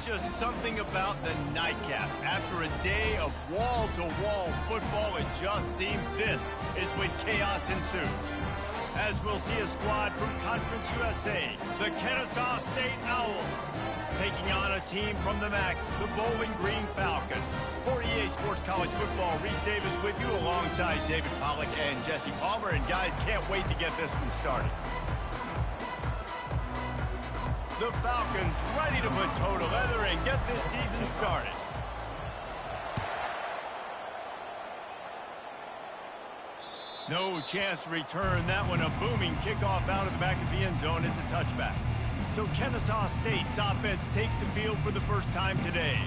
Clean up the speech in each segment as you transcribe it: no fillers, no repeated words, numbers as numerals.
just something about the nightcap. After a day of wall-to-wall football, it just seems this is when chaos ensues. As we'll see a squad from Conference USA, the Kennesaw State Owls, taking on a team from the MAC, the Bowling Green Falcons. For EA Sports College Football, Reese Davis with you alongside David Pollack and Jesse Palmer. And guys, can't wait to get this one started. The Falcons ready to put toe to leather and get this season started. No chance to return that one. A booming kickoff out of the back of the end zone. It's a touchback. So Kennesaw State's offense takes the field for the first time today.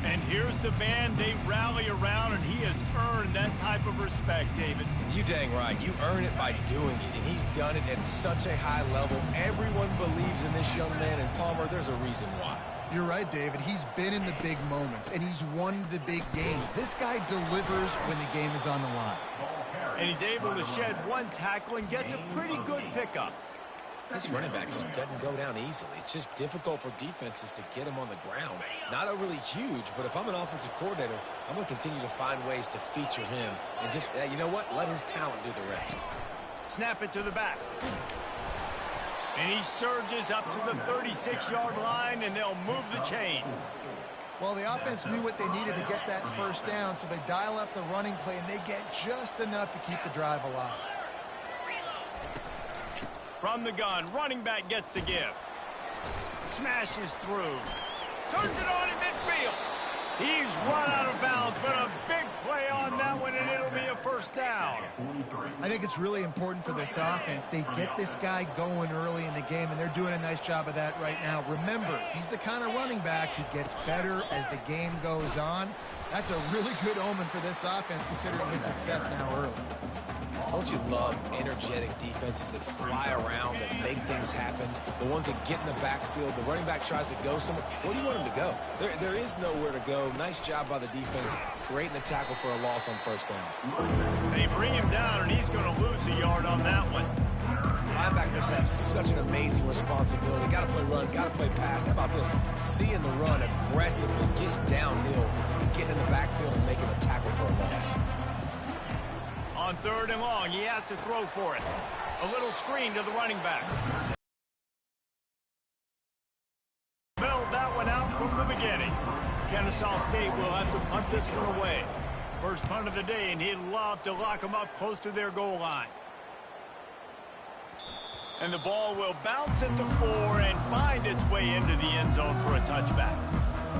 And here's the man they rally around, and he has earned that type of respect, David. You dang right. You earn it by doing it, and he's done it at such a high level. Everyone believes in this young man, and Palmer, there's a reason why. You're right, David. He's been in the big moments, and he's won the big games. This guy delivers when the game is on the line. And he's able to shed one tackle and gets a pretty good pickup. This running back just doesn't go down easily. It's just difficult for defenses to get him on the ground. Not overly huge, but if I'm an offensive coordinator, I'm going to continue to find ways to feature him. And just, you know what? Let his talent do the rest. Snap it to the back. And he surges up to the 36-yard line, and they'll move the chains. Well, the offense knew what they needed to get that first down, so they dial up the running play, and they get just enough to keep the drive alive. From the gun, running back gets the give. Smashes through. Turns it on in midfield. He's run out of bounds, but a big play on that one, and it'll be a first down. I think it's really important for this offense. They get this guy going early in the game, and they're doing a nice job of that right now. Remember, he's the kind of running back who gets better as the game goes on. That's a really good omen for this offense, considering his success now early. Don't you love energetic defenses that fly around, that make things happen? The ones that get in the backfield, the running back tries to go somewhere. Where do you want him to go? There is nowhere to go. Nice job by the defense, creating the tackle for a loss on first down. They bring him down, and he's going to lose a yard on that one. Linebackers have such an amazing responsibility. Got to play run, got to play pass. How about this? Seeing the run aggressively, get downhill, and getting in the backfield and making a tackle for a loss. On third and long, he has to throw for it. A little screen to the running back. Build that one out from the beginning. Kennesaw State will have to punt this one away. First punt of the day, and he'd love to lock them up close to their goal line. And the ball will bounce at the 4 and find its way into the end zone for a touchback.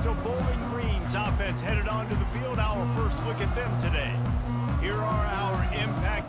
So Bowling Green's offense headed onto the field. Our first look at them today. Here are our impact.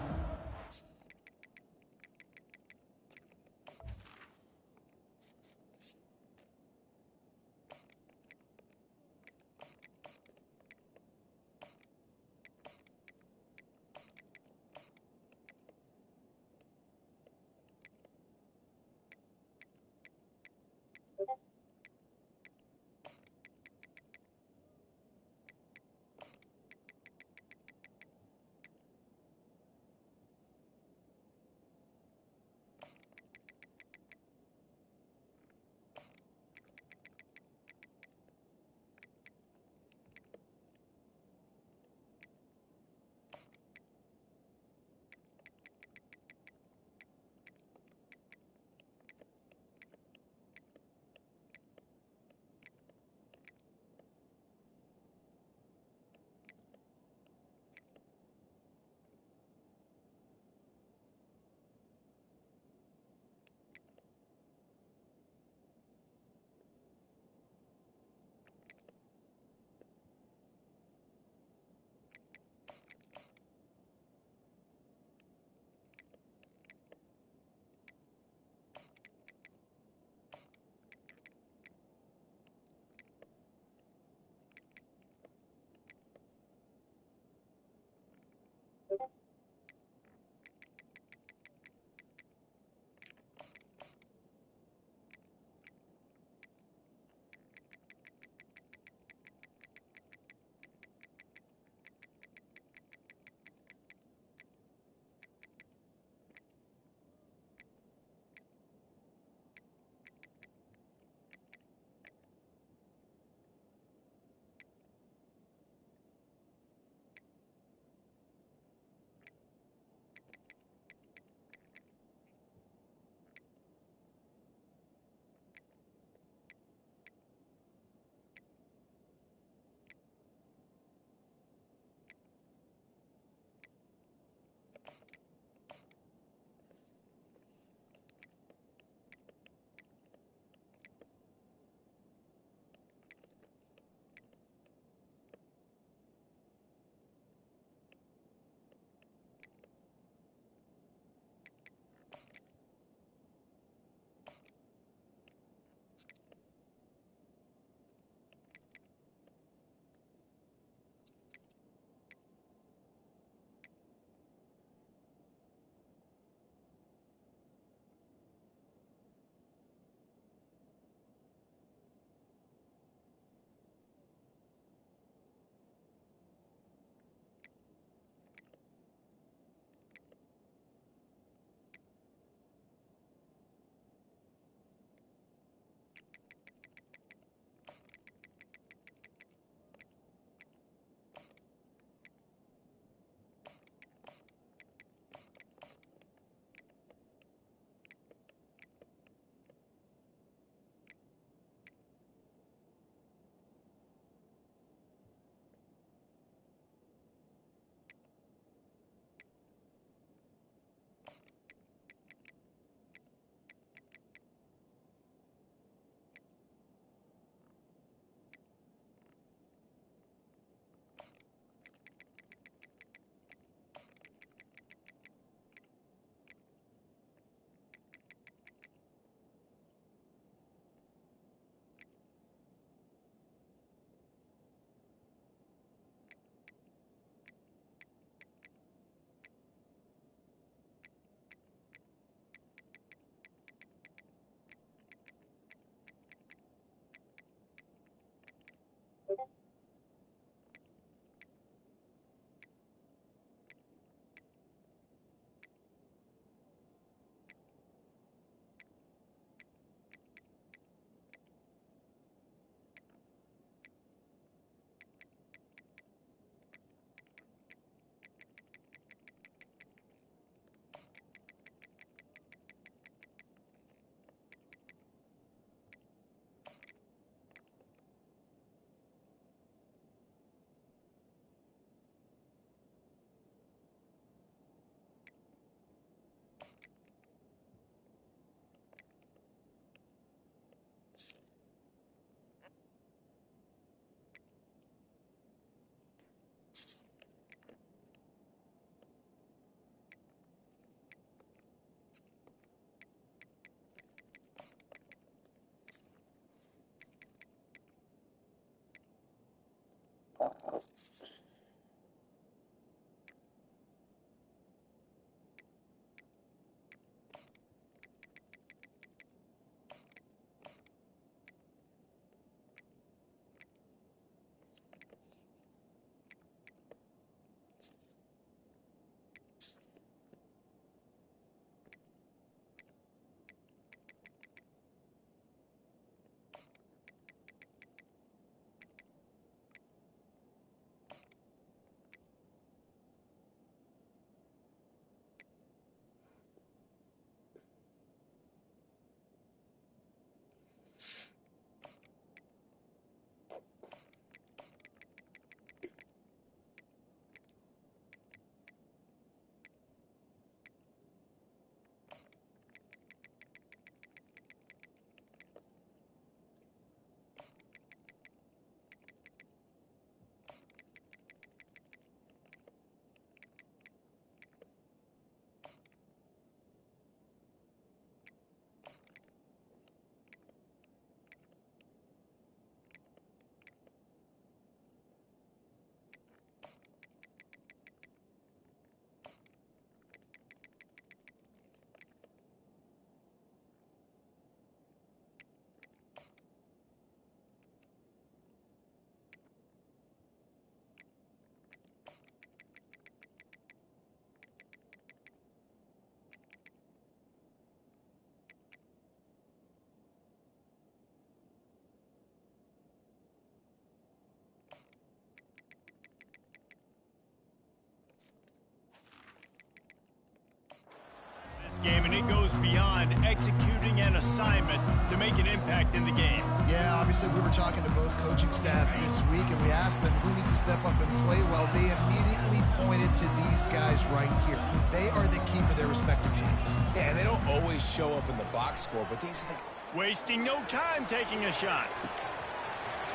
goes beyond executing an assignment to make an impact in the game. Yeah, obviously we were talking to both coaching staffs this week, and we asked them who needs to step up and play well. They immediately pointed to these guys right here. They are the key for their respective teams. Yeah, and they don't always show up in the box score, but these are the... Wasting no time taking a shot.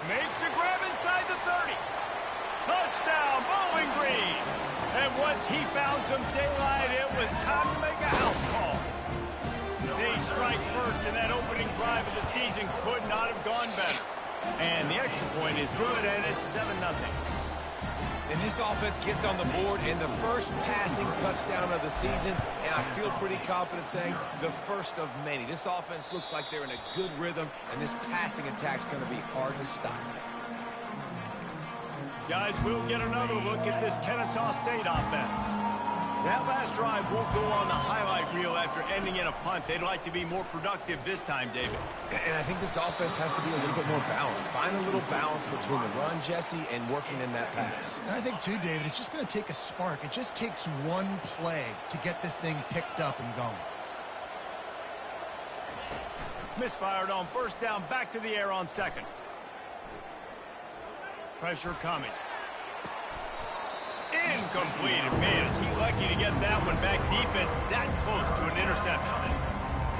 Makes the grab inside the 30. Touchdown, Bowling Green. And once he found some daylight, it was time to make a house call. They strike first, and that opening drive of the season could not have gone better. And the extra point is good, and it's 7-0. And this offense gets on the board in the first passing touchdown of the season, and I feel pretty confident saying the first of many. This offense looks like they're in a good rhythm, and this passing attack's going to be hard to stop. Guys, we'll get another look at this Kennesaw State offense. That last drive won't go on the highlight reel after ending in a punt. They'd like to be more productive this time, David. And I think this offense has to be a little bit more balanced. Find a little balance between the run, Jesse, and working in that pass. And I think, too, David, it's just going to take a spark. It just takes one play to get this thing picked up and going. Misfired on first down, back to the air on second. Pressure coming. Incomplete. And man, is he lucky to get that one back. Defense that close to an interception.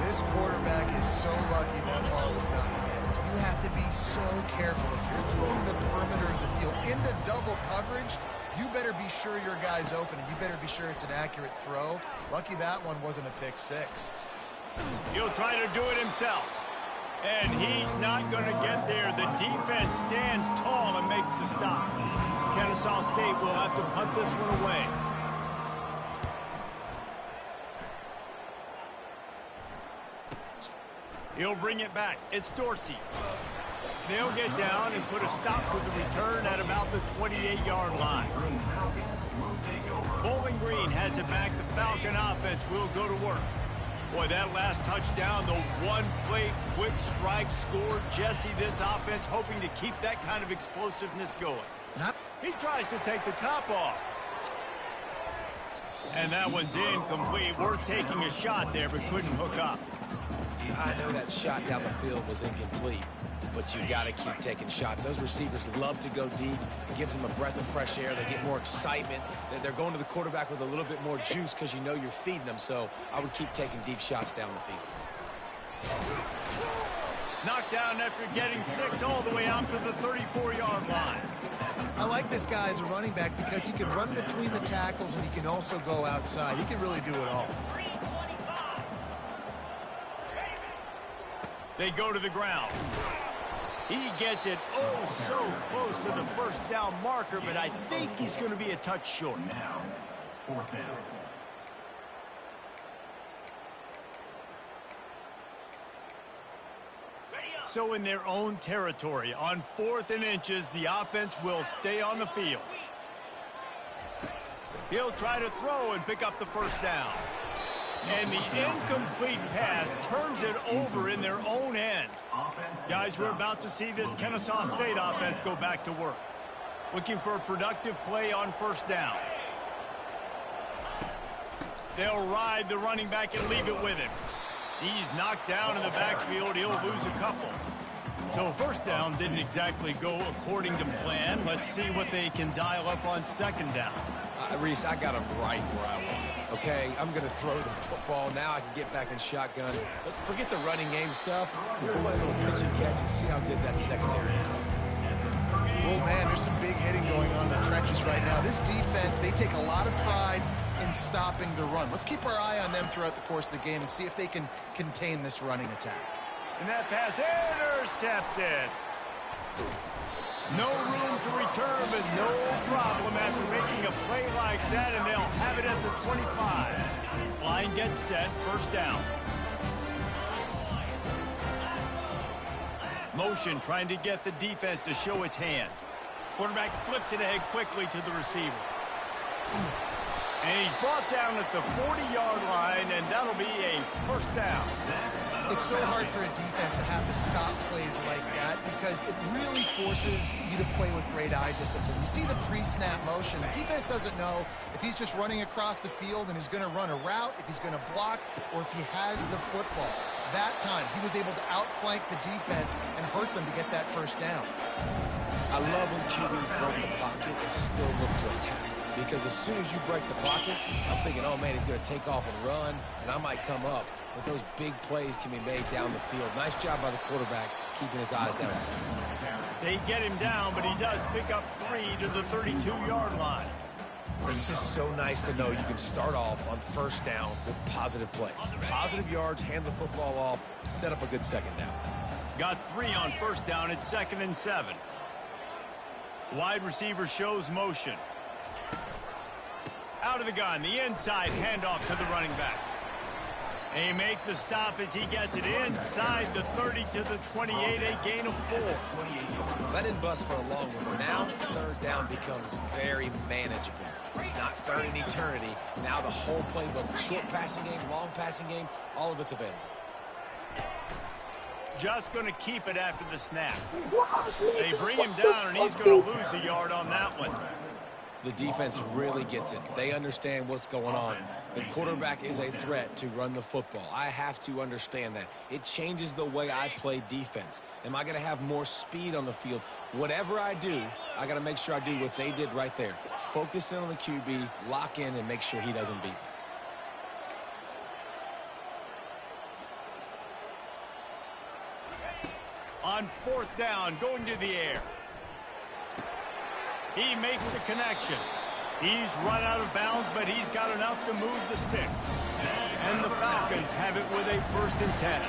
This quarterback is so lucky that ball was not picked. You have to be so careful. If you're throwing the perimeter of the field into double coverage, you better be sure your guy's open, and you better be sure it's an accurate throw. Lucky that one wasn't a pick six. He'll try to do it himself. And he's not going to get there. The defense stands tall and makes the stop. Kennesaw State will have to punt this one away. He'll bring it back. It's Dorsey. They'll get down and put a stop to the return at about the 28-yard line. Bowling Green has it back. The Falcon offense will go to work. Boy, that last touchdown, the one-play quick strike score. Jesse, this offense hoping to keep that kind of explosiveness going. He tries to take the top off. And that one's incomplete. Worth taking a shot there, but couldn't hook up. I know that shot down the field was incomplete, but you got to keep taking shots. Those receivers love to go deep. It gives them a breath of fresh air. They get more excitement. They're going to the quarterback with a little bit more juice because you know you're feeding them. So I would keep taking deep shots down the field. Knocked down after getting 6 all the way out to the 34-yard line. I like this guy as a running back because he can run between the tackles and he can also go outside. He can really do it all. They go to the ground. He gets it so close to the first down marker, but I think he's going to be a touch short. Now, fourth down. So in their own territory, on 4th and inches, the offense will stay on the field. He'll try to throw and pick up the first down. And the incomplete pass turns it over in their own end. Guys, we're about to see this Kennesaw State offense go back to work. Looking for a productive play on first down. They'll ride the running back and leave it with him. He's knocked down in the backfield. He'll lose a couple. So first down didn't exactly go according to plan. Let's see what they can dial up on second down. Reese, I got him right where I want. Okay, I'm going to throw the football. Now I can get back in shotgun. Let's forget the running game stuff. We're going to play a little pitch and catch and see how good that secondary is. Oh, man, there's some big hitting going on in the trenches right now. This defense, they take a lot of pride in stopping the run. Let's keep our eye on them throughout the course of the game and see if they can contain this running attack. And that pass intercepted. No room to return, but no problem after making a play like that, and they'll have it at the 25. Line gets set, first down. Motion trying to get the defense to show its hand. Quarterback flips it ahead quickly to the receiver. And he's brought down at the 40-yard line, and that'll be a first down. It's so hard for a defense to have to stop plays like that because it really forces you to play with great eye discipline. You see the pre-snap motion. The defense doesn't know if he's just running across the field and he's going to run a route, if he's going to block, or if he has the football. That time, he was able to outflank the defense and hurt them to get that first down. I love when QBs break the pocket and still look to attack. Because as soon as you break the pocket, I'm thinking, oh, man, he's going to take off and run, and I might come up. But those big plays can be made down the field. Nice job by the quarterback keeping his eyes down. They get him down, but he does pick up 3 to the 32-yard line. It's just so nice to know you can start off on first down with positive plays. Positive yards, hand the football off, set up a good second down. Got 3 on first down at 2nd and 7. Wide receiver shows motion. Out of the gun, the inside handoff to the running back. And he makes the stop as he gets it inside the 30 to the 28, a gain of 4. That didn't bust for a long one. Now third down becomes very manageable. It's not third in eternity. Now the whole playbook, short passing game, long passing game, all of it's available. Just going to keep it after the snap. They bring him down, and he's going to lose a yard on that one. The defense really gets it. They understand what's going on. The quarterback is a threat to run the football. I have to understand that. It changes the way I play defense. Am I going to have more speed on the field? Whatever I do, I got to make sure I do what they did right there. Focus in on the QB, lock in, and make sure he doesn't beat me. On 4th down, going to the air. He makes the connection. He's run out of bounds, but he's got enough to move the sticks. And the Falcons have it with a 1st and 10.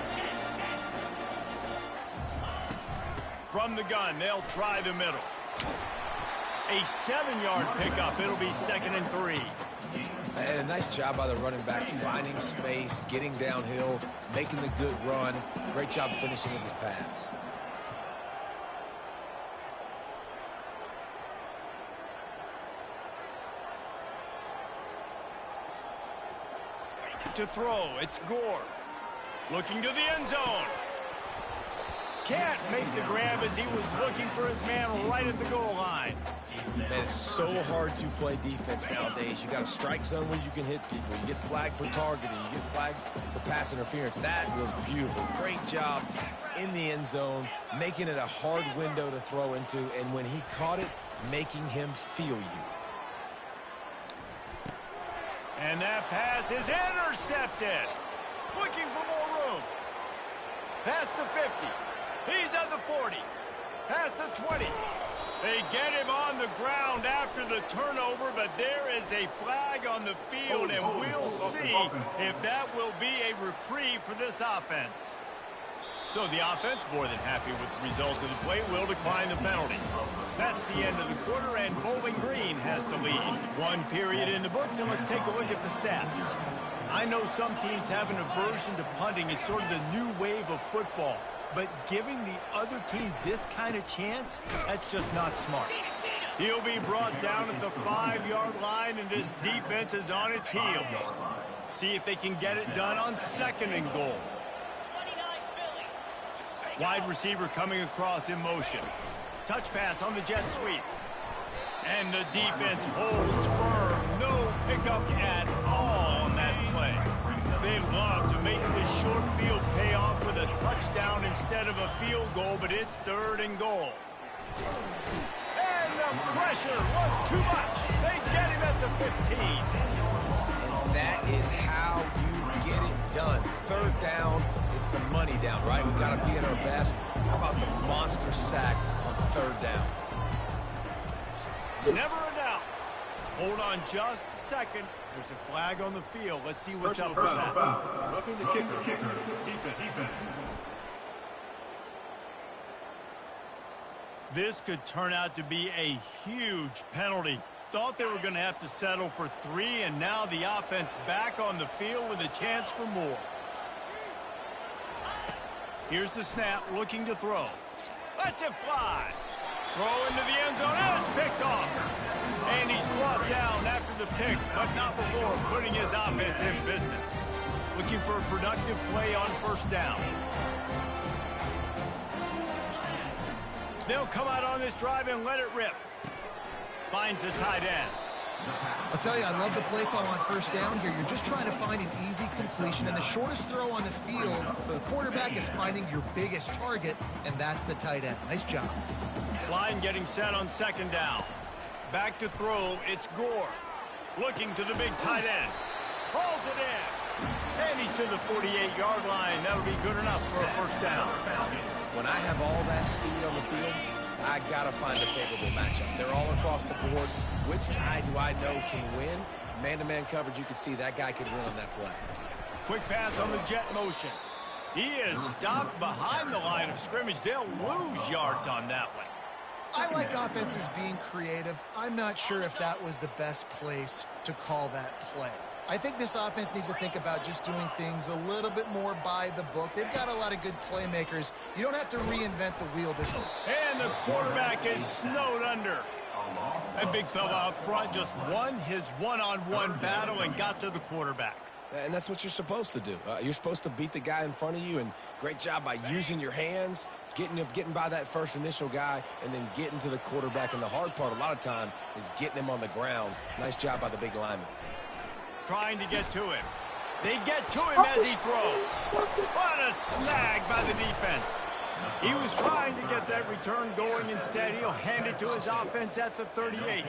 From the gun, they'll try the middle. A 7-yard pickup. It'll be 2nd and 3. And a nice job by the running back, finding space, getting downhill, making the good run. Great job finishing with his pads. To throw, it's Gore. Looking to the end zone. Can't make the grab as he was looking for his man right at the goal line. Man, it's so hard to play defense nowadays. You got a strike zone where you can hit people. You get flagged for targeting. You get flagged for pass interference. That was beautiful. Great job in the end zone, making it a hard window to throw into, and when he caught it, making him feel you. And that pass is intercepted. Looking for more room. Past the 50. He's at the 40. Past the 20. They get him on the ground after the turnover, but there is a flag on the field, and we'll see if that will be a reprieve for this offense. So the offense, more than happy with the result of the play, will decline the penalty. That's the end of the quarter, and Bowling Green has the lead. 1 period in the books, and let's take a look at the stats. I know some teams have an aversion to punting. It's sort of the new wave of football. But giving the other team this kind of chance, that's just not smart. He'll be brought down at the 5-yard line, and this defense is on its heels. See if they can get it done on 2nd and goal. Wide receiver coming across in motion. Touch pass on the jet sweep. And the defense holds firm. No pickup at all on that play. They love to make this short field pay off with a touchdown instead of a field goal, but it's 3rd and goal. And the pressure was too much. They get him at the 15. And that is how you get it done. 3rd down, it's the money down, right? We've got to be at our best. How about the monster sack on 3rd down? Never a doubt. Hold on just a second. There's a flag on the field. Let's see what's up with that. Roughing the kicker. Defense. This could turn out to be a huge penalty. Thought they were going to have to settle for 3, and now the offense back on the field with a chance for more. Here's the snap, looking to throw. Let's it fly. Throw into the end zone, and it's picked off. And he's brought down after the pick, but not before putting his offense in business. Looking for a productive play on first down. They'll come out on this drive and let it rip. Finds the tight end. I'll tell you, I love the play call on first down here. You're just trying to find an easy completion, and the shortest throw on the field for the quarterback is finding your biggest target, and that's the tight end. Nice job. Line getting set on second down. Back to throw, it's Gore. Looking to the big tight end. Hauls it in. And he's to the 48-yard line. That'll be good enough for a first down. When I have all that speed on the field, I got to find a favorable matchup. They're all across the board. Which guy do I know can win? Man-to-man coverage, you can see that guy could win on that play. Quick pass on the jet motion. He is stopped behind the line of scrimmage. They'll lose yards on that one. I like offenses being creative. I'm not sure if that was the best place to call that play. I think this offense needs to think about just doing things a little bit more by the book. They've got a lot of good playmakers. You don't have to reinvent the wheel this time. And the quarterback is snowed under. That big fella up front just won his one-on-one battle and got to the quarterback. And that's what you're supposed to do. You're supposed to beat the guy in front of you, and great job by using your hands, getting by that first initial guy, and then getting to the quarterback. And the hard part a lot of time is getting him on the ground. Nice job by the big lineman. Trying to get to him. They get to him as he throws. What a snag by the defense. He was trying to get that return going. Instead, he'll hand it to his offense at the 38.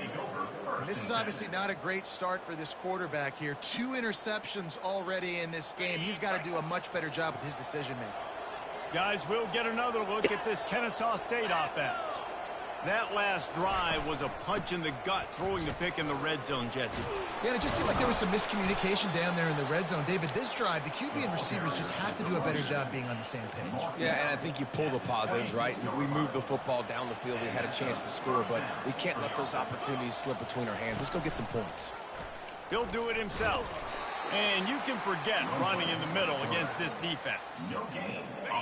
And this is obviously not a great start for this quarterback here. 2 interceptions already in this game. He's got to do a much better job with his decision-making. Guys, we'll get another look at this Kennesaw State offense. That last drive was a punch in the gut, throwing the pick in the red zone, Jesse. Yeah, and it just seemed like there was some miscommunication down there in the red zone. David, this drive, the QB and receivers just have to do a better job being on the same page. Yeah, and I think you pull the positives, right? We moved the football down the field. We had a chance to score, but we can't let those opportunities slip between our hands. Let's go get some points. He'll do it himself. And you can forget running in the middle against this defense.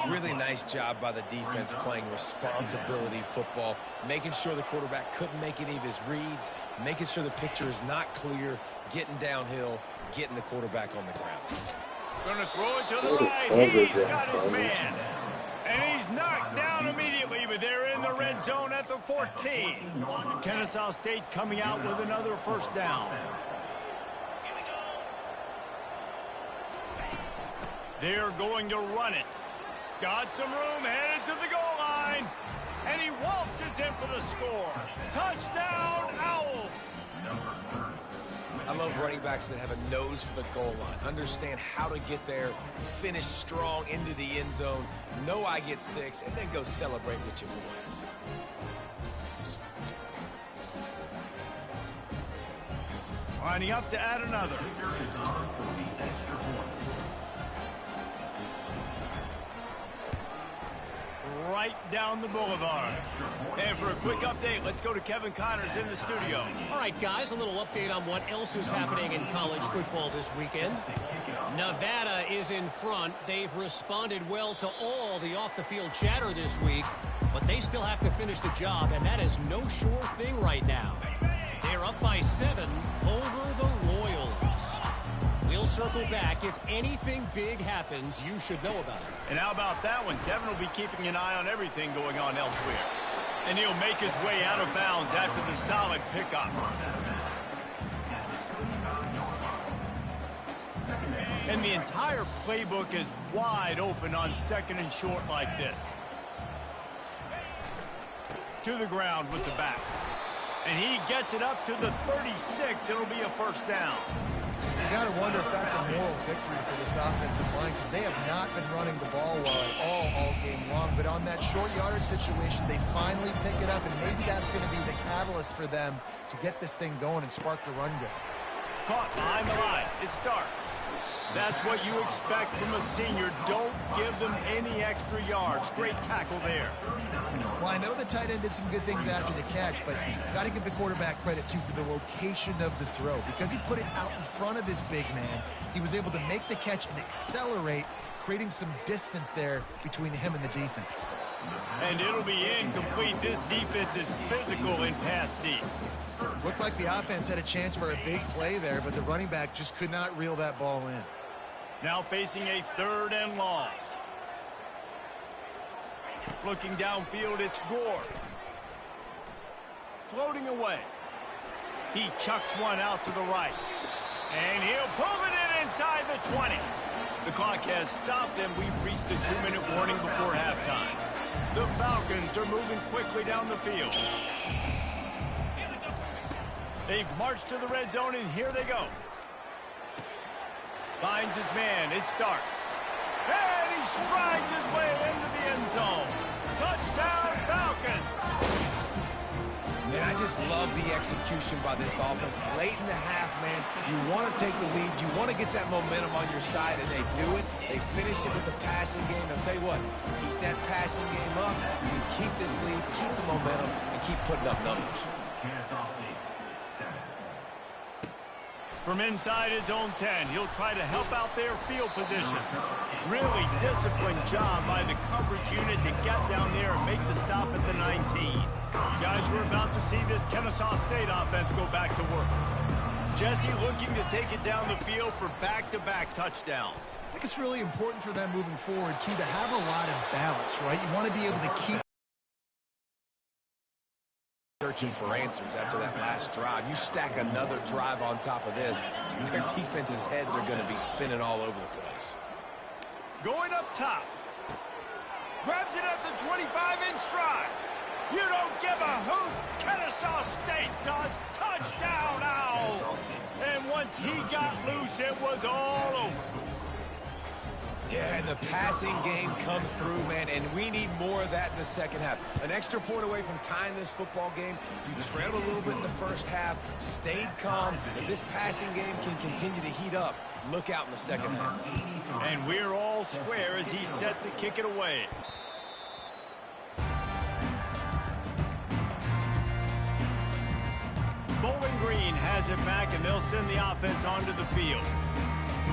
Really nice job by the defense playing responsibility football, making sure the quarterback couldn't make any of his reads, making sure the picture is not clear, getting downhill, getting the quarterback on the ground. Gonna throw it to the right. He's got his man. And he's knocked down immediately, but they're in the red zone at the 14. Kennesaw State coming out with another first down. They're going to run it. Got some room, headed to the goal line. And he waltzes in for the score. Touchdown, Owls. I love running backs that have a nose for the goal line. Understand how to get there, finish strong into the end zone, know I get 6, and then go celebrate with your boys. Lining up to add another. Right down the boulevard. And for a quick update, let's go to Kevin Connors in the studio. All right, guys, a little update on what else is happening in college football this weekend. Nevada is in front. They've responded well to all the off-the-field chatter this week, but they still have to finish the job, and that is no sure thing right now. They're up by 7 over the Royals. We'll circle back. If anything big happens, you should know about it. And how about that one? Kevin will be keeping an eye on everything going on elsewhere. And he'll make his way out of bounds after the solid pickup. And the entire playbook is wide open on second and short like this. To the ground with the back. And he gets it up to the 36. It'll be a first down. You got to wonder if that's a moral victory for this offensive line, because they have not been running the ball well at all game long. But on that short yardage situation, they finally pick it up, and maybe that's going to be the catalyst for them to get this thing going and spark the run game. Caught behind the line. It starts. That's what you expect from a senior. Don't give them any extra yards. Great tackle there. Well, I know the tight end did some good things after the catch, but got to give the quarterback credit, too, for the location of the throw. Because he put it out in front of his big man, he was able to make the catch and accelerate, creating some distance there between him and the defense. And it'll be incomplete. This defense is physical in pass deep. Looked like the offense had a chance for a big play there, but the running back just could not reel that ball in. Now facing a 3rd and long. Looking downfield, it's Gore. Floating away. He chucks one out to the right. And he'll pull it in inside the 20. The clock has stopped, and we've reached the 2-minute warning before halftime. The Falcons are moving quickly down the field. They've marched to the red zone, and here they go. Finds his man. It starts. And he strides his way into the end zone. Touchdown, Falcons! Man, I just love the execution by this offense. Late in the half, man, you want to take the lead. You want to get that momentum on your side, and they do it. They finish it with the passing game. I'll tell you what, keep that passing game up. You can keep this lead, keep the momentum, and keep putting up numbers. From inside his own 10, he'll try to help out their field position. Really disciplined job by the coverage unit to get down there and make the stop at the 19. Guys, we're about to see this Kennesaw State offense go back to work. Jesse looking to take it down the field for back-to-back touchdowns. I think it's really important for them moving forward, too, to have a lot of balance, right? You want to be able to keep searching for answers after that last drive. You stack another drive on top of this, and their defense's heads are going to be spinning all over the place. Going up top. Grabs it at the 25 in stride. You don't give a hoot. Kennesaw State does. Touchdown, Owls. And once he got loose, it was all over. Yeah, and the passing game comes through, man, and we need more of that in the second half. An extra point away from tying this football game. You trailed a little bit in the first half, stayed calm. If this passing game can continue to heat up, look out in the second half. And we're all square as he's set to kick it away. Bowling Green has it back, and they'll send the offense onto the field.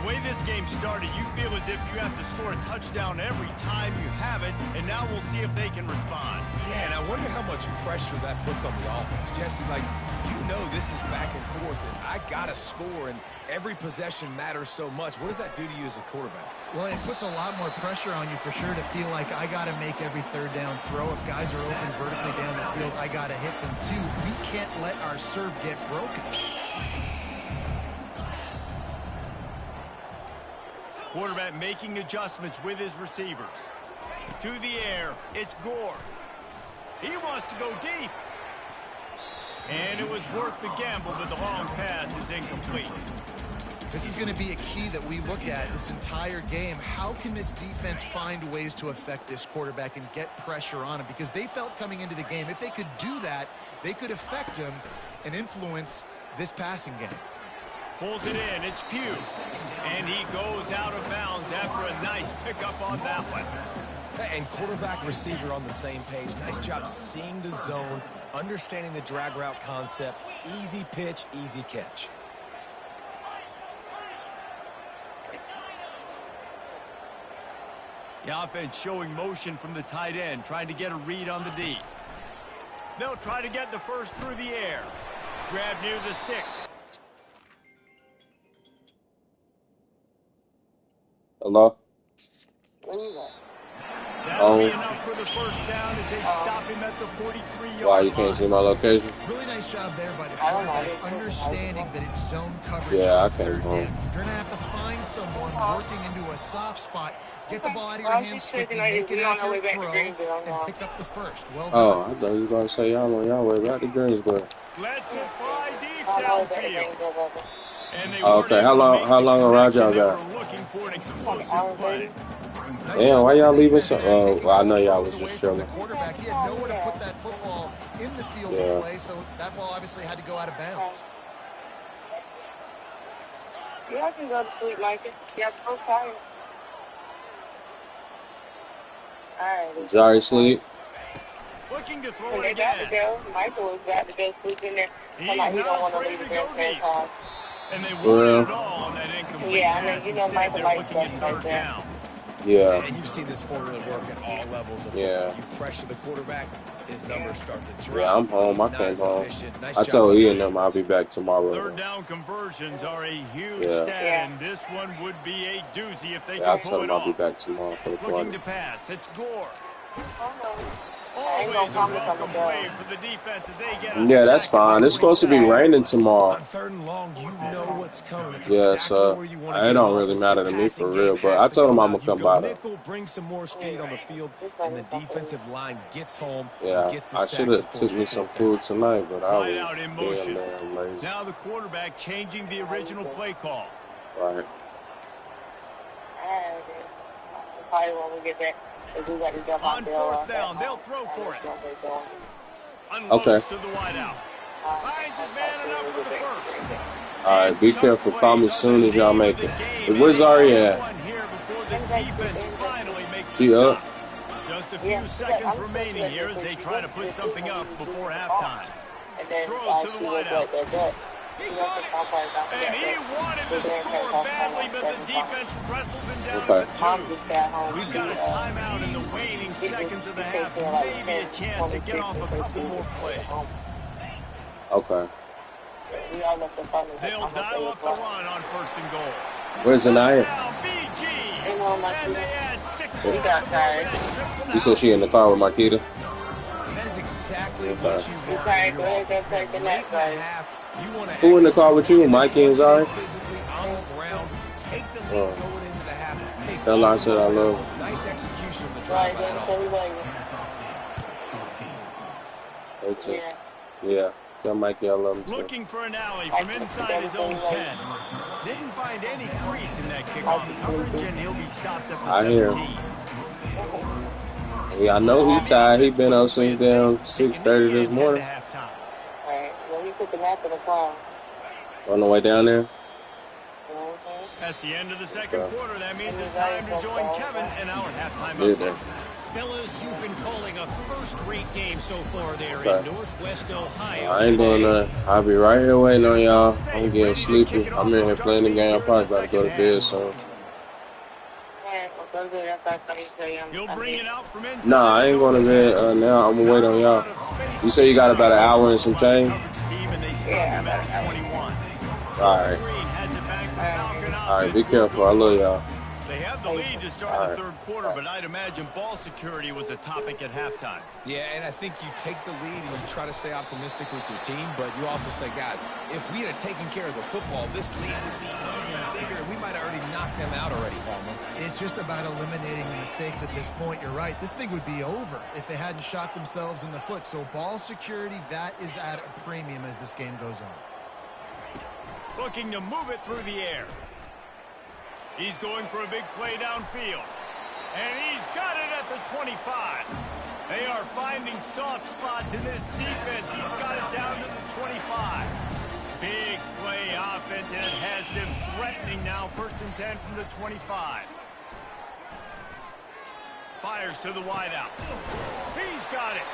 The way this game started, you feel as if you have to score a touchdown every time you have it, and now we'll see if they can respond. Yeah, and I wonder how much pressure that puts on the offense. Jesse, like, you know this is back and forth, and I got to score, and every possession matters so much. What does that do to you as a quarterback? Well, it puts a lot more pressure on you for sure to feel like I got to make every third down throw. If guys are open vertically down the field, I got to hit them too. We can't let our serve get broken. Quarterback making adjustments with his receivers. To the air, it's Gore. He wants to go deep. And it was worth the gamble, but the long pass is incomplete. This is going to be a key that we look at this entire game. How can this defense find ways to affect this quarterback and get pressure on him? Because they felt coming into the game, if they could do that, they could affect him and influence this passing game. Pulls it in. It's Pugh. And he goes out of bounds after a nice pickup on that one. And quarterback receiver on the same page. Nice job seeing the zone, understanding the drag route concept. Easy pitch, easy catch. The offense showing motion from the tight end, trying to get a read on the D. They'll try to get the first through the air. Grab near the sticks. Hello? That'll be enough for the first down as they stop him at the 43-yard line. Why, you can't see my location? Really nice job there by the quarterback, understanding that it's zone coverage. Yeah, I on can't third home. down. You're going to have to find someone working into a soft spot, get the ball out of your hands quickly, make an accurate throw, and pick up the first. Well done. Oh, I thought you was going to say y'all on y'all way back to Greensboro. Let's it fly deep downfield. And they Okay, how long a ride y'all got? They were looking for an explosive play. Damn, why y'all leaving so? Well, I know y'all was just chilling. The quarterback, he had nowhere to put that football in the field to play, so that ball obviously had to go out of bounds. Yeah, I can go to sleep, Micah. Yeah, I'm both tired. All right. Sorry, sleep. Looking to throw So it they got to again. go. Michael was about to go sleep in there. He's Like he don't not want to afraid leave to the go grandparents' deep. house. And they wanted it all on that incomplete Yeah, I mean, pass. you know, Instead, Michael they're likes looking at stuff like third that. down. Yeah. And you've seen this formula work at all levels of football. Yeah. You pressure the quarterback, his numbers start to drop. Yeah, I'm home. I He's came not home. as efficient. Nice I job told by the Ian them I'll defense. be back tomorrow. Third down conversions are a huge Yeah. stat, Yeah. and this one would be a doozy if they Yeah, I can told pull him it I'll be off. back tomorrow for the Looking quarter. to pass. It's Gore. I ain't gonna Always a promise I'm welcome gonna play for the defense as they get a Yeah, that's sack in the fine. It's supposed to be opening raining tomorrow. On 3rd and long, you know what's coming. It's Yeah, exactly so where you want to it get don't them really off. matter The to me for passing real. game But has I to told him come I'm out. gonna come You go by though. nickel, bring some more speed on the field, and the defensive line gets home and Yeah, gets the I sack should to have force took the me some fifth food tonight, but I Wide was out in being motion. damn lazy. Now the quarterback changing the original play call. Right. Probably when we get back, because we got to jump On on Bill. 4th down, they'll throw for it. it. Unloads Okay. to the wide out. Finds his man enough for the first. All right, be careful. Call me as soon as y'all make it. Where's Zari at? She up? Just a few seconds remaining here as they try to put something up before halftime. And then Throws to the wide out. He got it. And he wanted to score badly, but the defense wrestles him down Okay. to Mom the 2. just got home. We've got a timeout in the waning seconds of the half, and maybe a chance to get off a couple more plays. Okay. We all left the phone. They'll dial up the run on 1st and goal. Where's Anaya? Touchdown, BG. Ain't no my And they kid. add 6 He more got before tired. that trip to the You said she in the car with Marquita? That is exactly Okay. what you He's want. tired. in Go your ahead, go offense. take the Late nap, in the Zari. half, you want to Who in the car with you, Mikey and Zari? physically on the ground, take the lead Oh. going into the half. Take That line said I love. nice execution of the Right, drive by then that so we offense. like, 18. yeah. Yeah. Tell Mikey I love him too. Looking for an alley from inside his own 10. Didn't find any crease in that kickoff coverage, and he'll be stopped at the I hear 17. Yeah, I know he tired. He been up since damn 6:30 this morning. Alright, well, he took a nap in the car. On the way down there. That's the end of the second quarter. That means it's time to join Kevin in our halftime Yeah, update. there. Fellas, you've been calling a first-rate game so far there Okay. in Northwest Ohio. I ain't doing nothing. I'll be right here waiting on y'all. I'm getting sleepy. I'm in here playing the game. I'm probably about to go to bed soon. Alright, well, go do that. I'll tell you. He'll bring it out from inside. Nah, I ain't going to bed now. I'm gonna wait on y'all. You say you got about an hour and some change? Yeah, about an hour. 21. Alright. Green has it back for Falcon Alright, be offense. careful. I love y'all. They have the lead to start All the right. third quarter, but I'd imagine ball security was a topic at halftime. Yeah, and I think you take the lead and you try to stay optimistic with your team, but you also say, guys, if we had taken care of the football, this lead would be even bigger. We might have already knocked them out already, Palmer. It's just about eliminating the mistakes at this point. You're right. This thing would be over if they hadn't shot themselves in the foot. So ball security, that is at a premium as this game goes on. Looking to move it through the air. He's going for a big play downfield. And he's got it at the 25. They are finding soft spots in this defense. He's got it down to the 25. Big play offense, and it has them threatening now. 1st and 10 from the 25. Fires to the wideout. He's got it.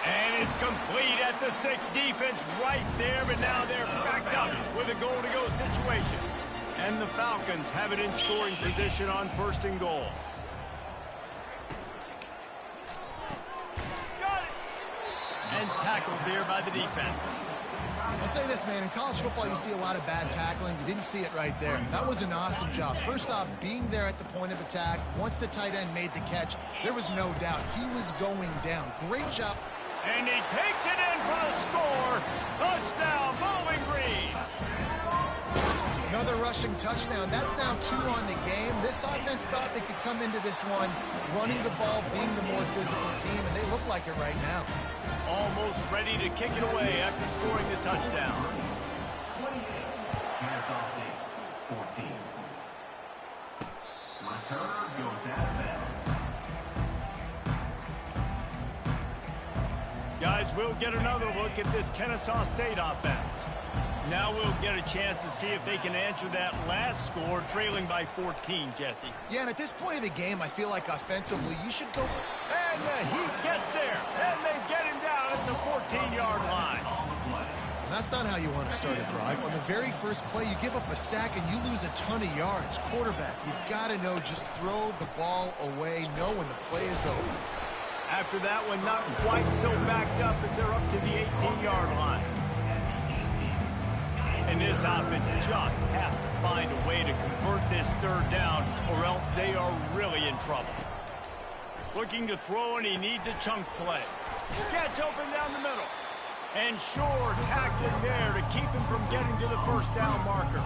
And it's complete at the 6. Defense right there, but now they're backed up with a goal-to-go situation. And the Falcons have it in scoring position on 1st and goal. Got it. And tackled there by the defense. I'll say this, man. In college football, you see a lot of bad tackling. You didn't see it right there. That was an awesome job. First off, being there at the point of attack. Once the tight end made the catch, there was no doubt he was going down. Great job. And he takes it in for the score. Touchdown, Bowling Green. Another rushing touchdown. That's now 2 on the game. This offense thought they could come into this one running the ball, being the more physical team, and they look like it right now. Almost ready to kick it away after scoring the touchdown. 14. Returner goes out of bounds. Guys, we'll get another look at this Kennesaw State offense. Now we'll get a chance to see if they can answer that last score, trailing by 14, Jesse. Yeah, and at this point of the game, I feel like offensively, you should go. And the Heat gets there, and they get him down at the 14-yard line. That's not how you want to start a drive. On the very first play, you give up a sack and you lose a ton of yards. Quarterback, you've got to know, just throw the ball away, know when the play is over. After that one, not quite so backed up as they're up to the 18-yard line. And this offense just has to find a way to convert this third down, or else they are really in trouble. Looking to throw, and he needs a chunk play. Gets open down the middle. And sure, tackling there to keep him from getting to the first down marker.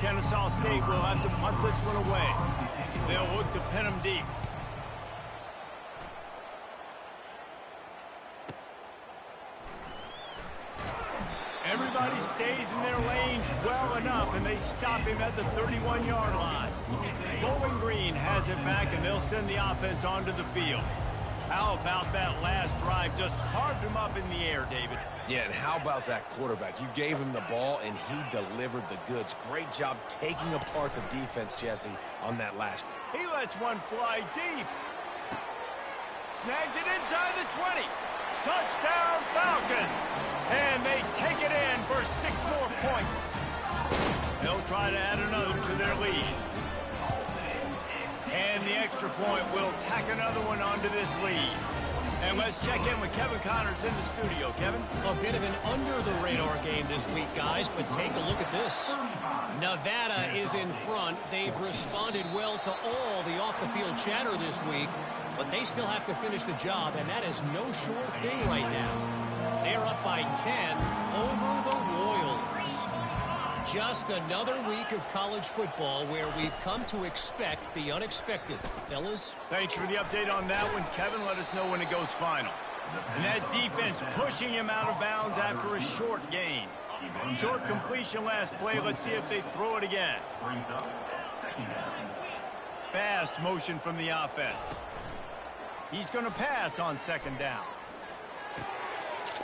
Kennesaw State will have to punt this one away. They'll look to pin him deep. Everybody stays in their lanes well enough, and they stop him at the 31-yard line. Bowling Green has it back, and they'll send the offense onto the field. How about that last drive? Just carved him up in the air, David. Yeah, and how about that quarterback? You gave him the ball, and he delivered the goods. Great job taking apart the defense, Jesse, on that last. He lets one fly deep. Snags it inside the 20. Touchdown, Falcons! And they take it in for 6 more points. They'll try to add another to their lead. And the extra point will tack another one onto this lead. And let's check in with Kevin Connors in the studio. Kevin? A bit of an under-the-radar game this week, guys, but take a look at this. Nevada is in front. They've responded well to all the off-the-field chatter this week, but they still have to finish the job, and that is no sure thing right now. They're up by 10 over the Royals. Just another week of college football where we've come to expect the unexpected. Fellas? Thanks for the update on that one, Kevin. Let us know when it goes final. And that defense pushing him out of bounds after a short gain. Short completion last play. Let's see if they throw it again. Fast motion from the offense. He's going to pass on second down.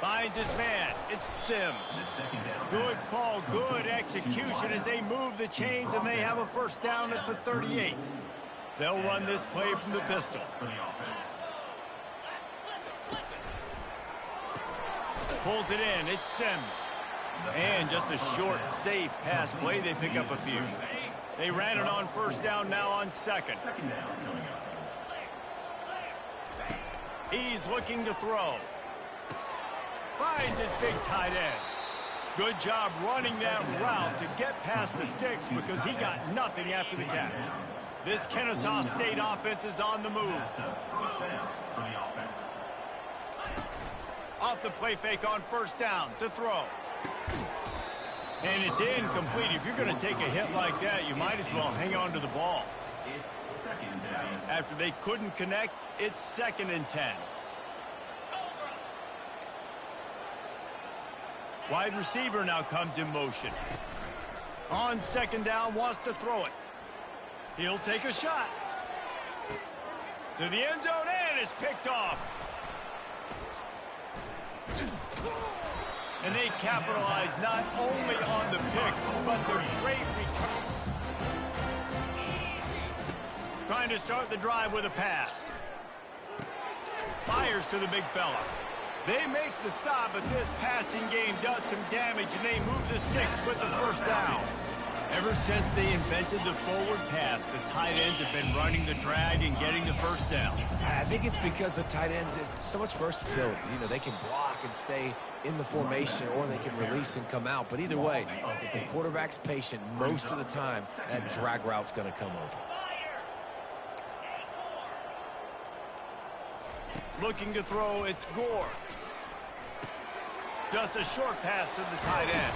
Finds his man. It's Sims. Good call, good execution as they move the chains, and they have a first down at the 38. They'll run this play from the pistol. Pulls it in. It's Sims. And just a short, safe pass play. They pick up a few. They ran it on first down, now on second. He's looking to throw. Finds his big tight end. Good job running that route to get past the sticks because he got nothing after the catch. This Kennesaw State offense is on the move. Off the play fake on first down to throw. And it's incomplete. If you're going to take a hit like that, you might as well hang on to the ball. After they couldn't connect, it's 2nd and 10. Wide receiver now comes in motion. On second down, wants to throw it. He'll take a shot. To the end zone, and it's picked off. And they capitalize not only on the pick, but the great return. Trying to start the drive with a pass. Fires to the big fella. They make the stop, but this passing game does some damage, and they move the sticks with the first down. Ever since they invented the forward pass, the tight ends have been running the drag and getting the first down. I think it's because the tight ends is so much versatility. You know, they can block and stay in the formation, or they can release and come out. But either way, if the quarterback's patient, most of the time, that drag route's going to come open. Looking to throw, it's Gore. Just a short pass to the tight end.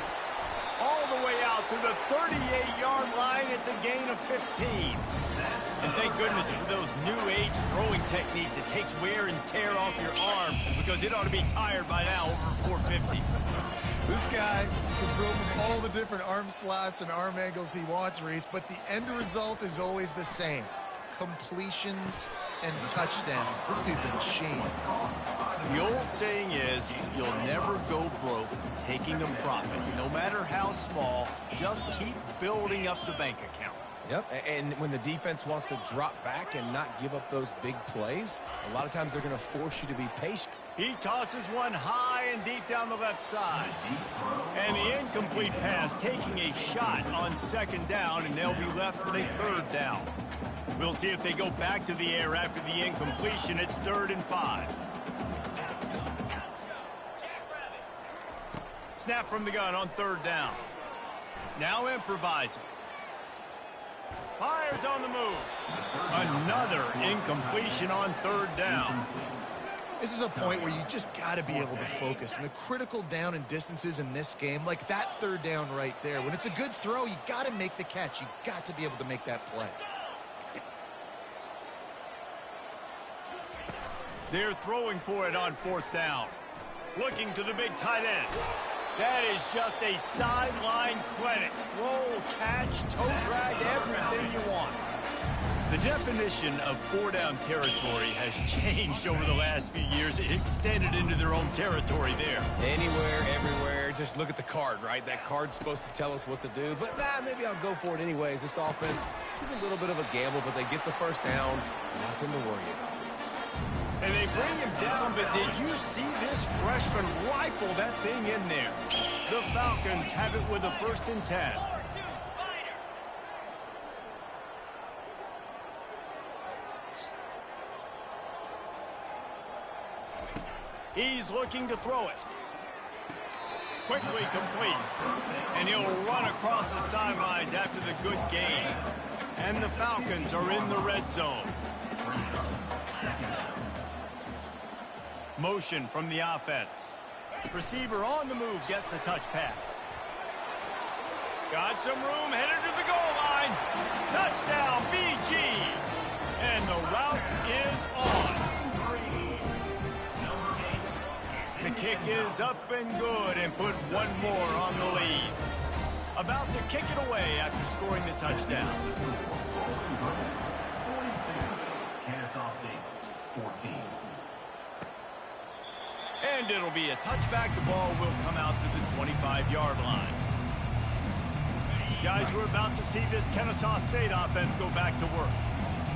All the way out to the 38-yard line. It's a gain of 15. And thank goodness for those new age throwing techniques. It takes wear and tear off your arm because it ought to be tired by now over 450. This guy can throw from all the different arm slots and arm angles he wants, Reese, but the end result is always the same. Completions and touchdowns. This dude's a machine. The old saying is, you'll never go broke taking a profit. No matter how small, just keep building up the bank account. Yep, and when the defense wants to drop back and not give up those big plays, a lot of times they're going to force you to be patient. He tosses one high and deep down the left side. And the incomplete pass taking a shot on second down, and they'll be left with a third down. We'll see if they go back to the air after the incompletion. It's 3rd and 5. Snap from the gun on 3rd down. Now improvising. Fires on the move. Another incompletion on 3rd down. This is a point where you just got to be able to focus. And the critical down and distances in this game, like that 3rd down right there, when it's a good throw, you got to make the catch. You got to be able to make that play. They're throwing for it on 4th down. Looking to the big tight end. That is just a sideline clinic. Throw, catch, toe drag, everything you want. The definition of 4-down territory has changed over the last few years. It extended into their own territory there. Anywhere, everywhere, just look at the card, right? That card's supposed to tell us what to do, but maybe I'll go for it anyways. This offense took a little bit of a gamble, but they get the first down. Nothing to worry about. And they bring him down, but did you see this freshman rifle that thing in there? The Falcons have it with a 1st and 10. He's looking to throw it. Quickly complete. And he'll run across the sidelines after the good gain. And the Falcons are in the red zone. Motion from the offense. Receiver on the move gets the touch pass. Got some room, headed to the goal line. Touchdown, BG. And the route is on. The kick is up and good and put one more on the lead. About to kick it away after scoring the touchdown. 42. Kennesaw State, 14. And it'll be a touchback. The ball will come out to the 25-yard line. Guys, we're about to see this Kennesaw State offense go back to work.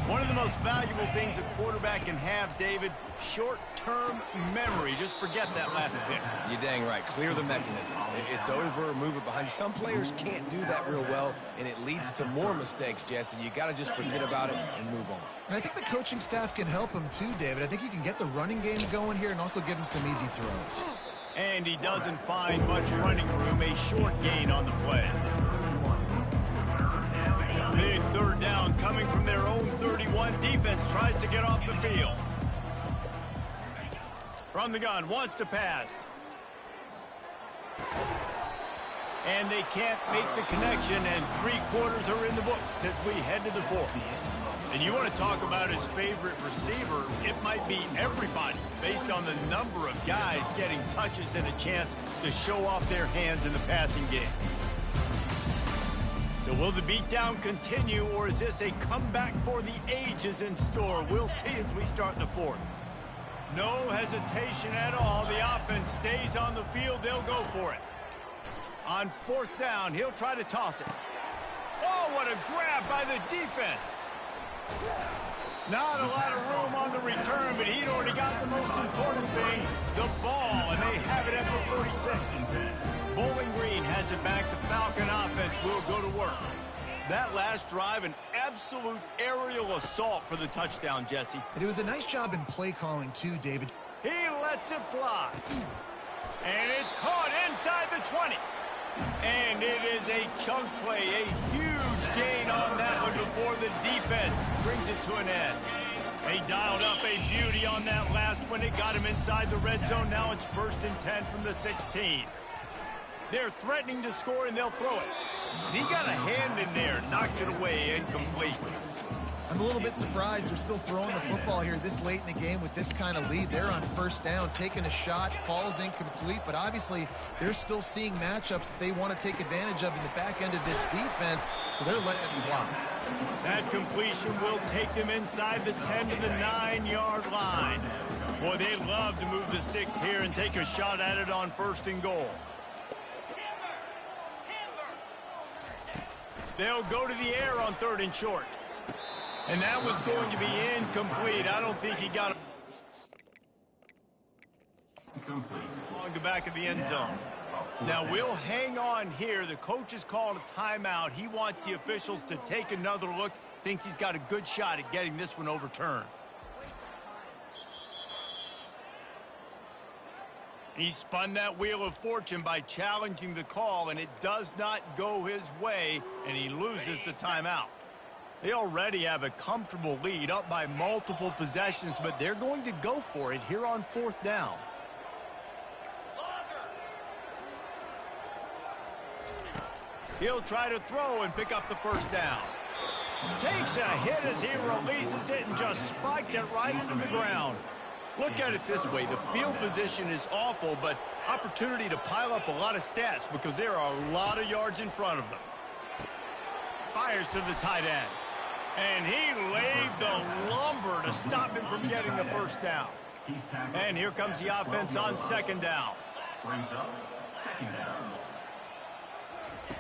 One of the most valuable things a quarterback can have, David, short-term memory. Just forget that last pick. You're dang right. Clear the mechanism. It's over, move it behind you. Some players can't do that real well, and it leads to more mistakes, Jesse. You got to just forget about it and move on. And I think the coaching staff can help him too, David. I think you can get the running game going here and also give him some easy throws. And he doesn't find much running room. A short gain on the play. Big 3rd down coming from their own 31. Defense tries to get off the field. From the gun, wants to pass. And they can't make the connection, and 3 quarters are in the books as we head to the 4th. And you want to talk about his favorite receiver, it might be everybody, based on the number of guys getting touches and a chance to show off their hands in the passing game. So will the beatdown continue, or is this a comeback for the ages in store? We'll see as we start the 4th. No hesitation at all. The offense stays on the field. They'll go for it. On 4th down, he'll try to toss it. Oh, what a grab by the defense. Not a lot of room on the return, but he'd already got the most important thing, the ball, and they have it at the 46. Bowling Green has it back. The Falcon offense will go to work. That last drive, an absolute aerial assault for the touchdown, Jesse. And it was a nice job in play calling too, David. He lets it fly. And it's caught inside the 20. And it is a chunk play, a huge gain on that one before the defense brings it to an end. They dialed up a beauty on that last one. It got him inside the red zone. Now it's 1st and 10 from the 16. They're threatening to score, and they'll throw it. And he got a hand in there, knocks it away, incomplete. I'm a little bit surprised they're still throwing the football here this late in the game with this kind of lead. They're on 1st down, taking a shot, falls incomplete, but obviously they're still seeing matchups that they want to take advantage of in the back end of this defense, so they're letting it fly. That completion will take them inside the 10 to the 9-yard line. Boy, they love to move the sticks here and take a shot at it on 1st and goal. They'll go to the air on 3rd and short. And that one's going to be incomplete. I don't think he got it. Incomplete. Along the back of the end zone. Now we'll hang on here. The coach has called a timeout. He wants the officials to take another look. Thinks he's got a good shot at getting this one overturned. He spun that wheel of fortune by challenging the call, and it does not go his way, and he loses the timeout. They already have a comfortable lead, up by multiple possessions, but they're going to go for it here on 4th down. He'll try to throw and pick up the first down. Takes a hit as he releases it and just spiked it right into the ground. Look at it this way. The field position is awful, but opportunity to pile up a lot of stats because there are a lot of yards in front of them. Fires to the tight end. And he laid the lumber to stop him from getting the first down. And here comes the offense on 2nd down. Brings up 2nd down.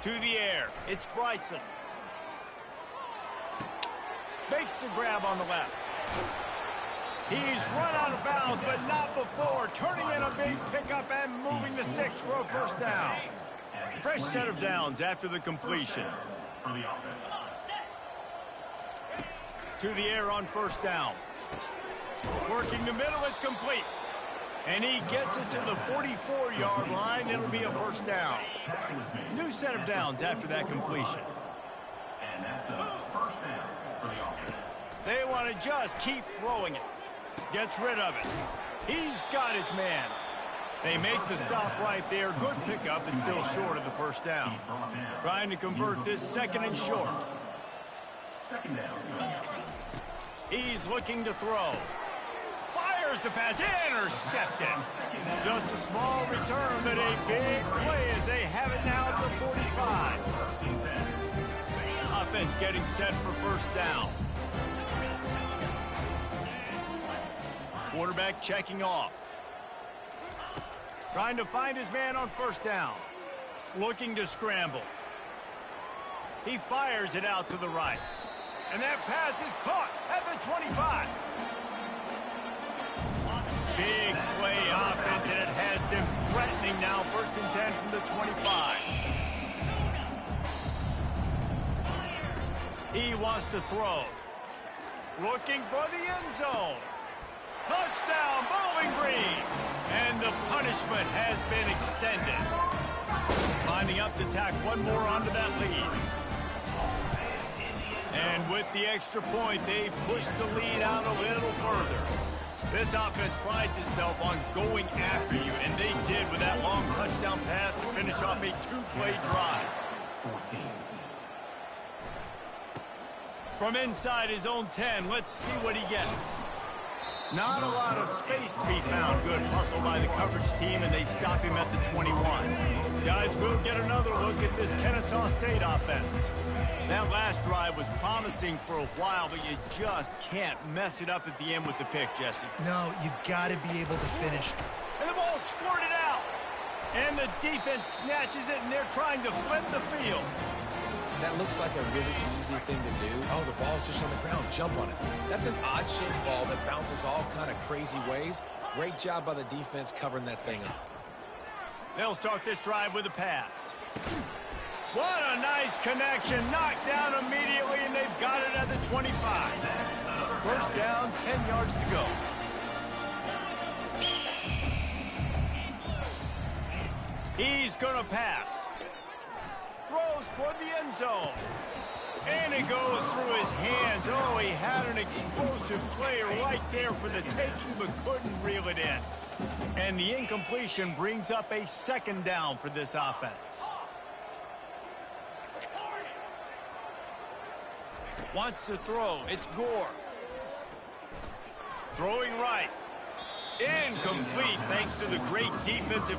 To the air. It's Bryson. Makes the grab on the left. He's run out of bounds, but not before. Turning in a big pickup and moving the sticks for a first down. Fresh set of downs after the completion. For the offense. To the air on 1st down. Working the middle, it's complete. And he gets it to the 44-yard line. It'll be a first down. New set of downs after that completion. And that's a first down for the offense. They want to just keep throwing it. Gets rid of it. He's got his man. They make the stop right there. Good pickup, but still short of the first down. Trying to convert this 2nd and short. 2nd down. He's looking to throw. Fires the pass, intercepted. Just a small return, but a big play as they have it now at the 45. Offense getting set for first down. Quarterback checking off. Trying to find his man on first down. Looking to scramble. He fires it out to the right. And that pass is caught at the 25. Big play offense, and it has them threatening now. 1st and 10 from the 25. He wants to throw. Looking for the end zone. Touchdown, Bowling Green. And the punishment has been extended. Lining up to tack one more onto that lead. And with the extra point, they push the lead out a little further. This offense prides itself on going after you, and they did with that long touchdown pass to finish off a 2-play drive. 14. From inside his own 10, let's see what he gets. Not a lot of space to be found. Good hustle by the coverage team, and they stop him at the 21. Guys, we'll get another look at this Kennesaw State offense. That last drive was promising for a while, but you just can't mess it up at the end with the pick, Jesse. No, you got to be able to finish. And the ball squirted out. And the defense snatches it, and they're trying to flip the field. That looks like a really easy thing to do. Oh, the ball's just on the ground. Jump on it. That's an odd-shaped ball that bounces all kind of crazy ways. Great job by the defense covering that thing up. They'll start this drive with a pass. What a nice connection. Knocked down immediately, and they've got it at the 25. First down, 10 yards to go. He's going to pass. Throws toward the end zone. And it goes through his hands. Oh, he had an explosive play right there for the taking, but couldn't reel it in. And the incompletion brings up a 2nd down for this offense. Wants to throw. It's Gore. Throwing right. Incomplete thanks to the great defensive.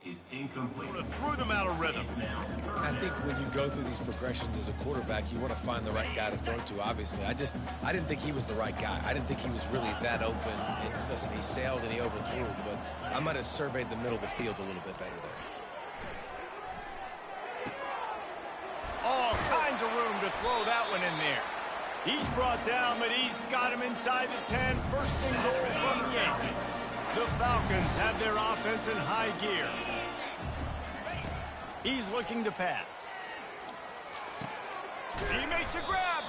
Is Incomplete. Threw them out of rhythm. I think when you go through these progressions as a quarterback, you want to find the right guy to throw to, obviously. I didn't think he was the right guy. I didn't think he was really that open. And listen, he sailed and he overthrew, but I might have surveyed the middle of the field a little bit better there. All kinds of room to throw that one in there. He's brought down, but he's got him inside the 10. First and goal from the 8. The Falcons have their offense in high gear. He's looking to pass. He makes a grab.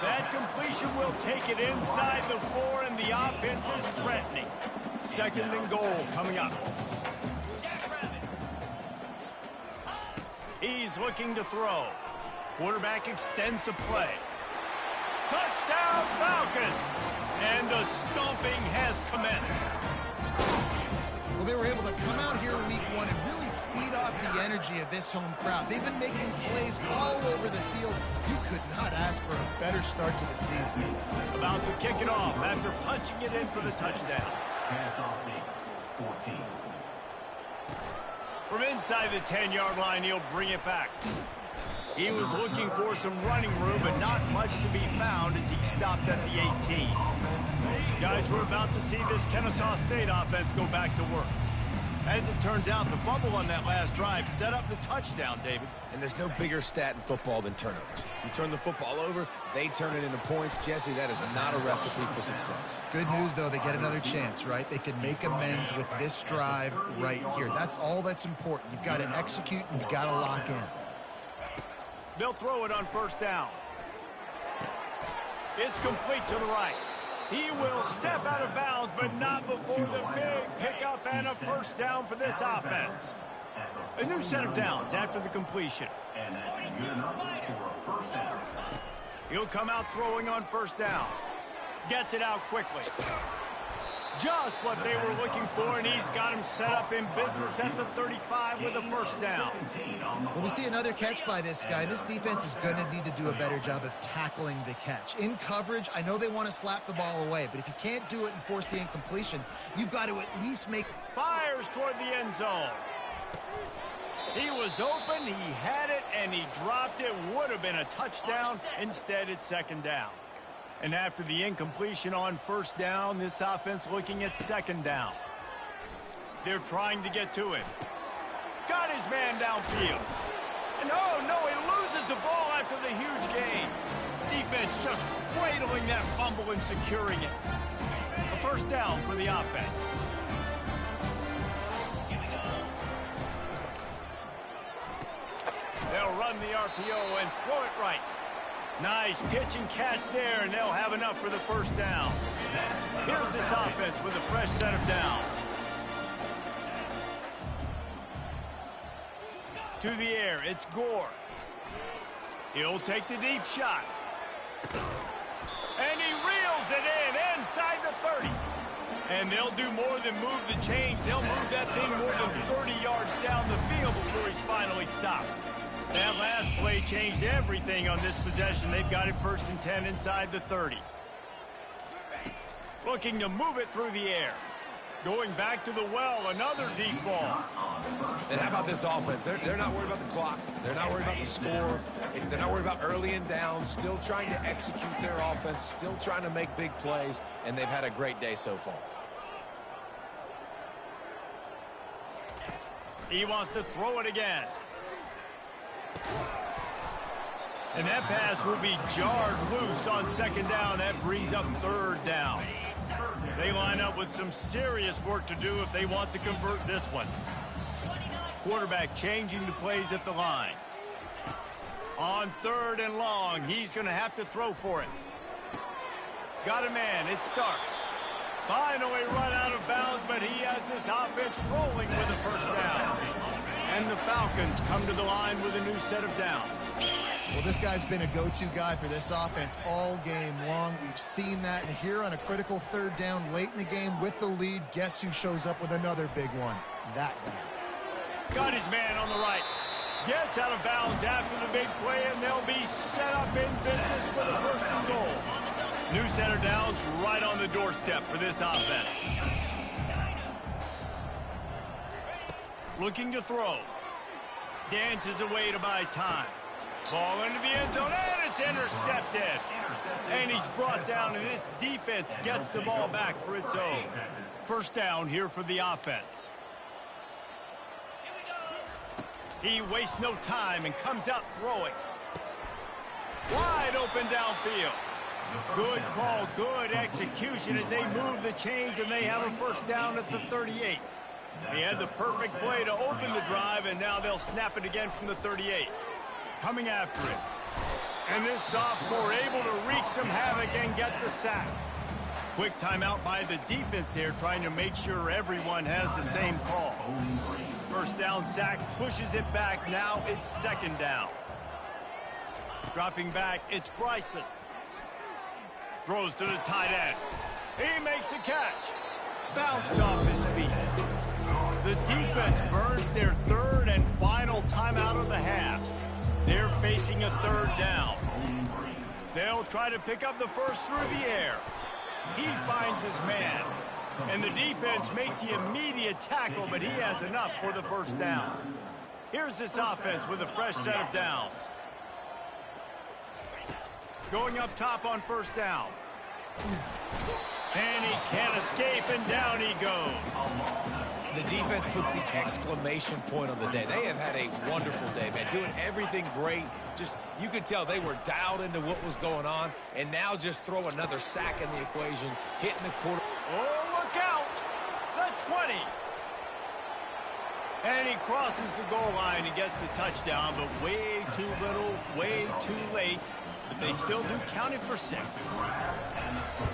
That completion will take it inside the 4, and the offense is threatening. Second and goal coming up. He's looking to throw. Quarterback extends the play. Touchdown, Falcons! And the stomping has commenced. Well, they were able to come out here week 1 and really feed off the energy of this home crowd. They've been making plays all over the field. You could not ask for a better start to the season. About to kick it off after punching it in for the touchdown. Kennesaw State, 14. From inside the 10-yard line, he'll bring it back. He was looking for some running room, but not much to be found as he stopped at the 18. Guys, we're about to see this Kennesaw State offense go back to work. As it turns out, the fumble on that last drive set up the touchdown, David. And there's no bigger stat in football than turnovers. You turn the football over, they turn it into points. Jesse, that is not a recipe for success. Good news, though, they get another chance, right? They can make amends with this drive right here. That's all that's important. You've got to execute and you've got to lock in. They'll throw it on first down. It's complete to the right. He will step out of bounds, but not before the big pickup and a first down for this offense. A new set of downs after the completion. And that's good enough for a first down. He'll come out throwing on first down. Gets it out quickly. Just what they were looking for, and he's got him set up in business at the 35 with a first down. Well, we see another catch by this guy. This defense is going to need to do a better job of tackling the catch. In coverage, I know they want to slap the ball away, but if you can't do it and force the incompletion, you've got to at least make... Fires toward the end zone. He was open, he had it, and he dropped it. Would have been a touchdown. Instead, it's second down. And after the incompletion on first down, this offense looking at second down. They're trying to get to him. Got his man downfield. And oh no, he loses the ball after the huge gain. Defense just cradling that fumble and securing it. A first down for the offense. They'll run the RPO and throw it right. Nice pitch and catch there, and they'll have enough for the first down. Here's this offense with a fresh set of downs. To the air, it's Gore. He'll take the deep shot. And he reels it in inside the 30. And they'll do more than move the chains. They'll move that thing more than 30 yards down the field before he's finally stopped. That last play changed everything on this possession. They've got it first and 10 inside the 30. Looking to move it through the air. Going back to the well, another deep ball. And how about this offense? They're not worried about the clock. They're not worried about the score. They're not worried about early and down. Still trying to execute their offense. Still trying to make big plays. And they've had a great day so far. He wants to throw it again. And that pass will be jarred loose on second down. That brings up third down. They line up with some serious work to do if they want to convert this one. Quarterback changing the plays at the line. On third and long, he's going to have to throw for it. Got a man, it starts. Finally run out of bounds, but he has this offense rolling with a first down. And the Falcons come to the line with a new set of downs. Well, this guy's been a go-to guy for this offense all game long. We've seen that. And here on a critical third down late in the game with the lead, guess who shows up with another big one? That guy. Got his man on the right. Gets out of bounds after the big play, and they'll be set up in business for the first and goal. New set of downs right on the doorstep for this offense. Looking to throw. Dances away to buy time. Ball into the end zone, and it's intercepted. And he's brought down, and this defense gets the ball back for its own. First down here for the offense. He wastes no time and comes out throwing. Wide open downfield. Good call, good execution as they move the chains, and they have a first down at the 38. They had the perfect play to open the drive, and now they'll snap it again from the 38. Coming after it. And this sophomore able to wreak some havoc and get the sack. Quick timeout by the defense there, trying to make sure everyone has the same call. First down sack, pushes it back. Now it's second down. Dropping back, it's Bryson. Throws to the tight end. He makes a catch. Bounced off his feet. The defense burns their third and final timeout of the half. They're facing a third down. They'll try to pick up the first through the air. He finds his man. And the defense makes the immediate tackle, but he has enough for the first down. Here's this offense with a fresh set of downs. Going up top on first down. And he can't escape, and down he goes. The defense puts the exclamation point on the day. They have had a wonderful day, man. Doing everything great. Just, you could tell they were dialed into what was going on. And now just throw another sack in the equation. Hitting the quarter. Oh, look out. The 20. And he crosses the goal line and gets the touchdown, but way too little, way too late. But they still do count it for 6.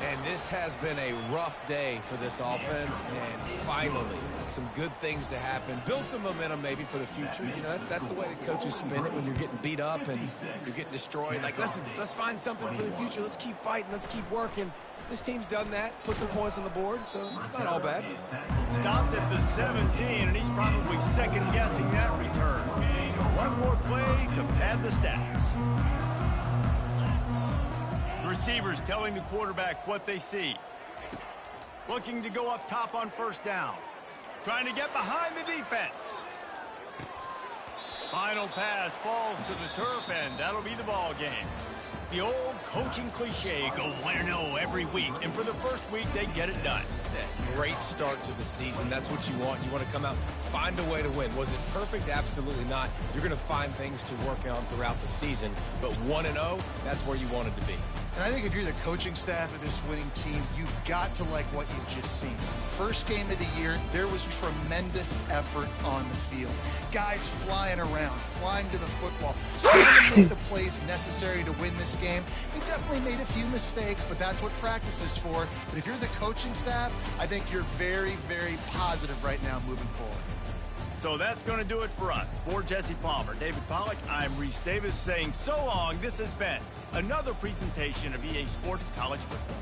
And this has been a rough day for this offense, and finally some good things to happen. Build some momentum maybe for the future. You know, that's the way the coaches spin it when you're getting beat up and you're getting destroyed. Like, let's find something for the future. Let's keep fighting. Let's keep working. This team's done that, put some points on the board, so it's not all bad. Stopped at the 17, and he's probably second-guessing that return. One more play to pad the stats. Receivers telling the quarterback what they see. Looking to go up top on first down. Trying to get behind the defense. Final pass falls to the turf, and that'll be the ball game. The old coaching cliche, go win or no every week. And for the first week, they get it done. Great start to the season. That's what you want. You want to come out, find a way to win. Was it perfect? Absolutely not. You're going to find things to work on throughout the season. But 1-0, that's where you wanted to be. And I think if you're the coaching staff of this winning team, you've got to like what you've just seen. First game of the year, there was tremendous effort on the field. Guys flying around, flying to the football, trying to make the plays necessary to win this game. They definitely made a few mistakes, but that's what practice is for. But if you're the coaching staff, I think you're very, very positive right now moving forward. So that's going to do it for us. For Jesse Palmer, David Pollack, I'm Reese Davis saying so long. This has been another presentation of EA Sports College Football.